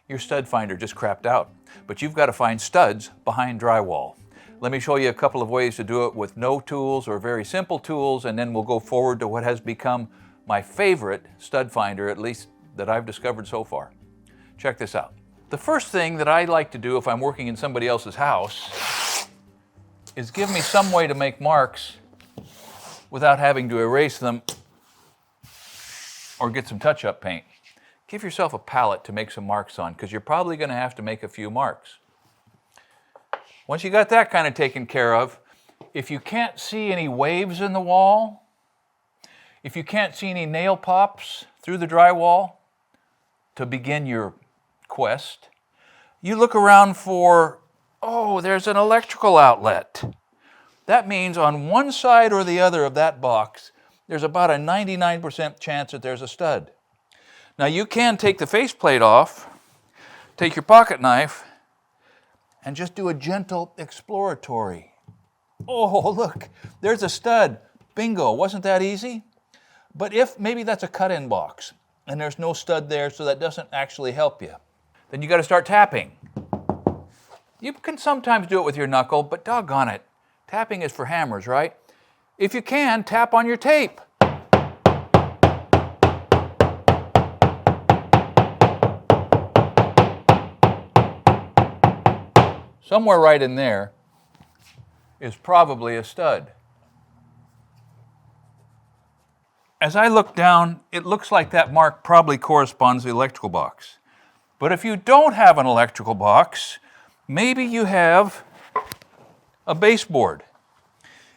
your stud finder just crapped out. But you've got to find studs behind drywall. Let me show you a couple of ways to do it with no tools or very simple tools, and then we'll go forward to what has become my favorite stud finder, at least that I've discovered so far. Check this out. The first thing that I like to do if I'm working in somebody else's house is give me some way to make marks without having to erase them or get some touch-up paint. Give yourself a palette to make some marks on, because you're probably going to have to make a few marks. Once you got that kind of taken care of, if you can't see any waves in the wall, if you can't see any nail pops through the drywall to begin your quest, you look around for, oh, there's an electrical outlet. That means on one side or the other of that box, there's about a 99% chance that there's a stud. Now you can take the faceplate off, take your pocket knife, and just do a gentle exploratory. Oh, look, there's a stud. Bingo, wasn't that easy? But if maybe that's a cut-in box and there's no stud there, so that doesn't actually help you, then you got to start tapping. You can sometimes do it with your knuckle, but doggone it, tapping is for hammers, right? If you can, tap on your tape. Somewhere right in there is probably a stud. As I look down, it looks like that mark probably corresponds to the electrical box. But if you don't have an electrical box, maybe you have a baseboard.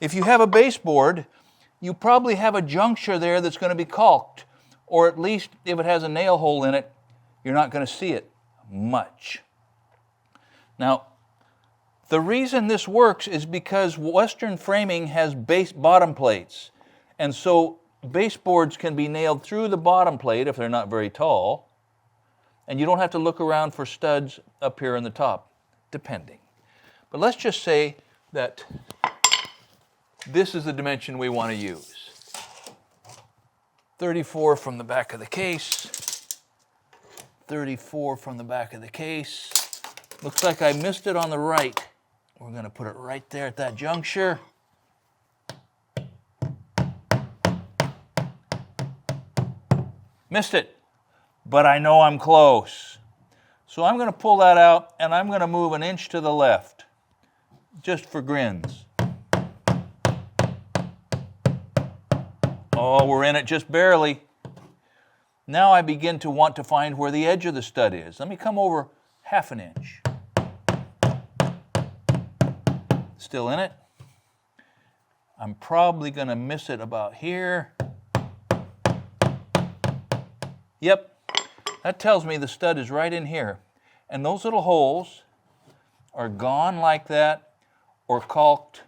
If you have a baseboard, you probably have a juncture there that's going to be caulked, or at least if it has a nail hole in it, you're not going to see it much. Now, the reason this works is because Western framing has bottom plates, and so baseboards can be nailed through the bottom plate if they're not very tall, and you don't have to look around for studs up here in the top, depending. But let's just say that this is the dimension we want to use. 34 from the back of the case, 34 from the back of the case. Looks like I missed it on the right. We're going to put it right there at that juncture. Missed it, but I know I'm close. So I'm going to pull that out and I'm going to move an inch to the left, just for grins. Oh, we're in it just barely. Now I begin to want to find where the edge of the stud is. Let me come over half an inch. Still in it. I'm probably going to miss it about here. Yep, that tells me the stud is right in here. And those little holes are gone like that, or caulked,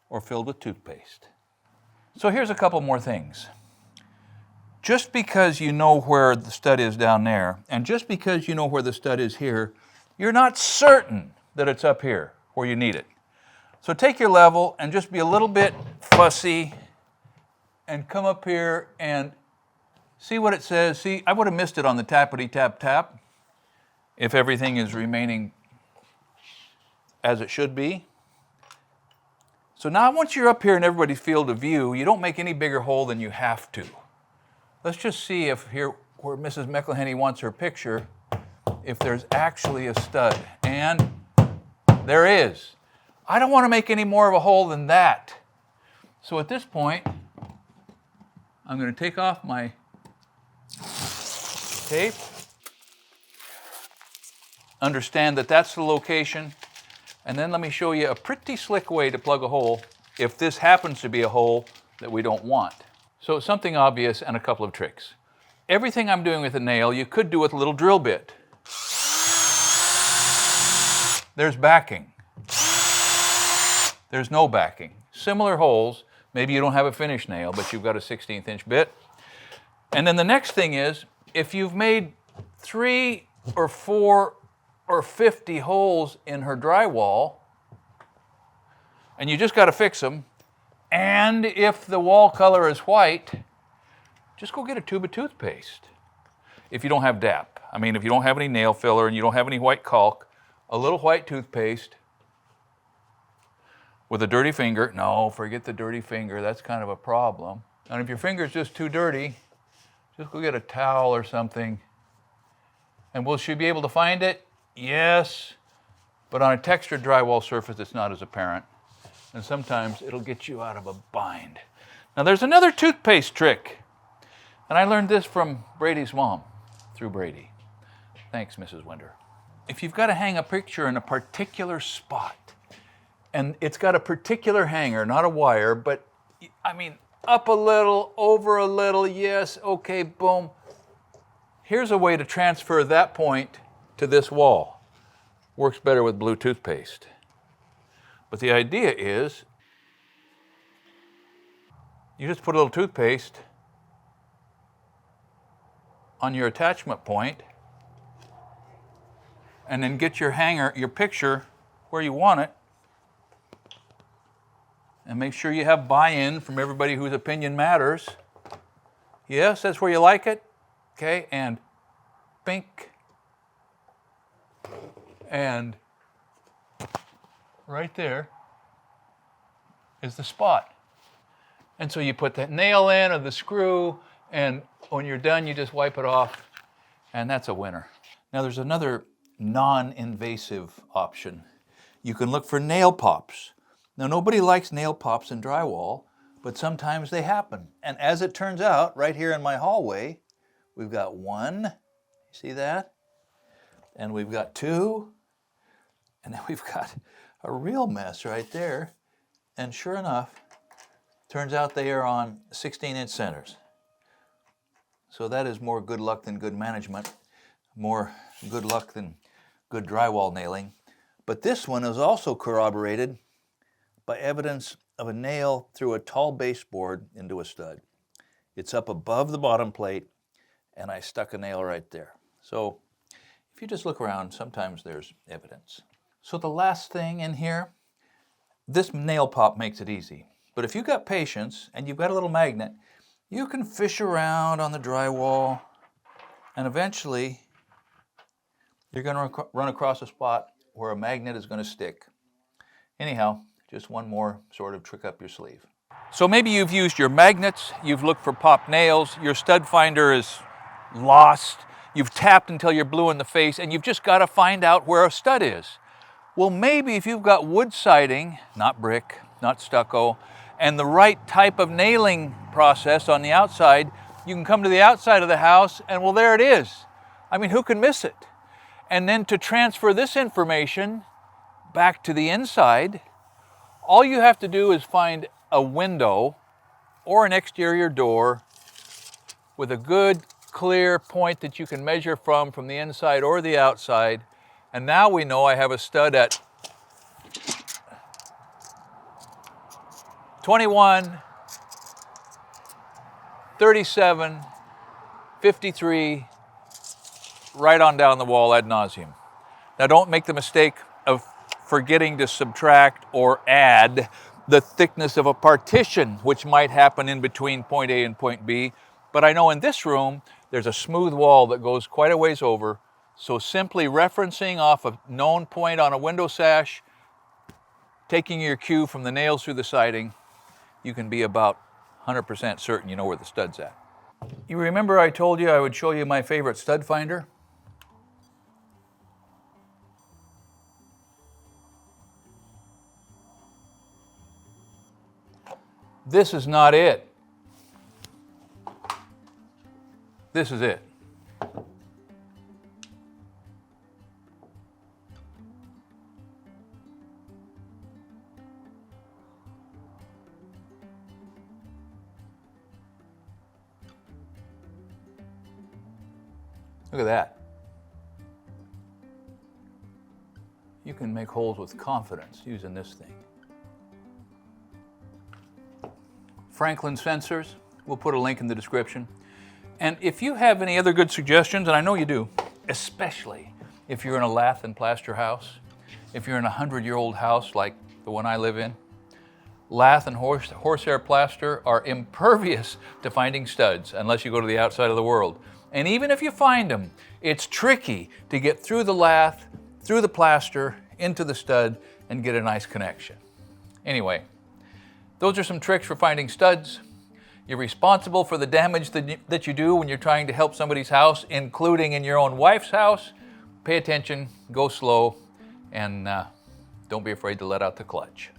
or filled with toothpaste. So here's a couple more things. Just because you know where the stud is down there, and just because you know where the stud is here, you're not certain that it's up here where you need it. So take your level and just be a little bit fussy and come up here and see what it says. See, I would have missed it on the tappity tap tap if everything is remaining as it should be. So now once you're up here in everybody's field of view, you don't make any bigger hole than you have to. Let's just see if here where Mrs. McElhenney wants her picture, if there's actually a stud. And there is. I don't want to make any more of a hole than that. So at this point, I'm going to take off my tape. Understand that that's the location. And then let me show you a pretty slick way to plug a hole if this happens to be a hole that we don't want. So something obvious and a couple of tricks. Everything I'm doing with a nail, you could do with a little drill bit. There's backing. There's no backing. Similar holes, maybe you don't have a finish nail, but you've got a 16th inch bit. And then the next thing is, if you've made 3 or 4 or 50 holes in her drywall, and you just got to fix them, and if the wall color is white, just go get a tube of toothpaste if you don't have DAP. I mean, if you don't have any nail filler and you don't have any white caulk, a little white toothpaste with a dirty finger. No, forget the dirty finger. That's kind of a problem. And if your finger's just too dirty, just go get a towel or something. And will she be able to find it? Yes. But on a textured drywall surface, it's not as apparent. And sometimes it'll get you out of a bind. Now there's another toothpaste trick. And I learned this from Brady's mom, through Brady. Thanks, Mrs. Winter. If you've got to hang a picture in a particular spot, and it's got a particular hanger, not a wire, but I mean, up a little, over a little, yes, okay, boom. Here's a way to transfer that point to this wall. Works better with blue toothpaste. But the idea is, you just put a little toothpaste on your attachment point, and then get your hanger, your picture, where you want it, and make sure you have buy-in from everybody whose opinion matters. Yes, that's where you like it. Okay, and bink. And right there is the spot. And so you put that nail in or the screw, and when you're done, you just wipe it off, and that's a winner. Now there's another non-invasive option. You can look for nail pops. Now nobody likes nail pops in drywall, but sometimes they happen. And as it turns out, right here in my hallway, we've got one, you see that? And we've got two, and then we've got a real mess right there. And sure enough, turns out they are on 16-inch centers. So that is more good luck than good management, more good luck than good drywall nailing. But this one is also corroborated by evidence of a nail through a tall baseboard into a stud. It's up above the bottom plate, and I stuck a nail right there. So if you just look around, sometimes there's evidence. So the last thing in here, this nail pop makes it easy. But if you've got patience and you've got a little magnet, you can fish around on the drywall, and eventually you're going to run across a spot where a magnet is going to stick. Anyhow, just one more sort of trick up your sleeve. So maybe you've used your magnets, you've looked for popped nails, your stud finder is lost, you've tapped until you're blue in the face, and you've just got to find out where a stud is. Well, maybe if you've got wood siding, not brick, not stucco, and the right type of nailing process on the outside, you can come to the outside of the house and, well, there it is. I mean, who can miss it? And then to transfer this information back to the inside, all you have to do is find a window or an exterior door with a good, clear point that you can measure from the inside or the outside. And now we know I have a stud at 21, 37, 53, right on down the wall ad nauseum. Now don't make the mistake of forgetting to subtract or add the thickness of a partition, which might happen in between point A and point B. But I know in this room, there's a smooth wall that goes quite a ways over. So simply referencing off a known point on a window sash, taking your cue from the nails through the siding, you can be about 100% certain you know where the stud's at. You remember I told you I would show you my favorite stud finder? This is not it. This is it. Look at that. You can make holes with confidence using this thing. Franklin sensors, we'll put a link in the description. And if you have any other good suggestions, and I know you do, especially if you're in a lath and plaster house, if you're in a 100-year-old house like the one I live in, lath and horsehair plaster are impervious to finding studs unless you go to the outside of the world. And even if you find them, it's tricky to get through the lath, through the plaster, into the stud, and get a nice connection. Anyway, those are some tricks for finding studs. You're responsible for the damage that you do when you're trying to help somebody's house, including in your own wife's house. Pay attention, go slow, and don't be afraid to let out the clutch.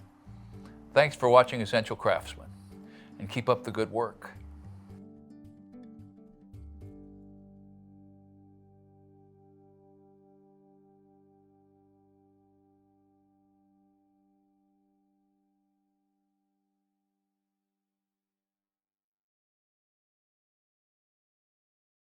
Thanks for watching Essential Craftsman, and keep up the good work.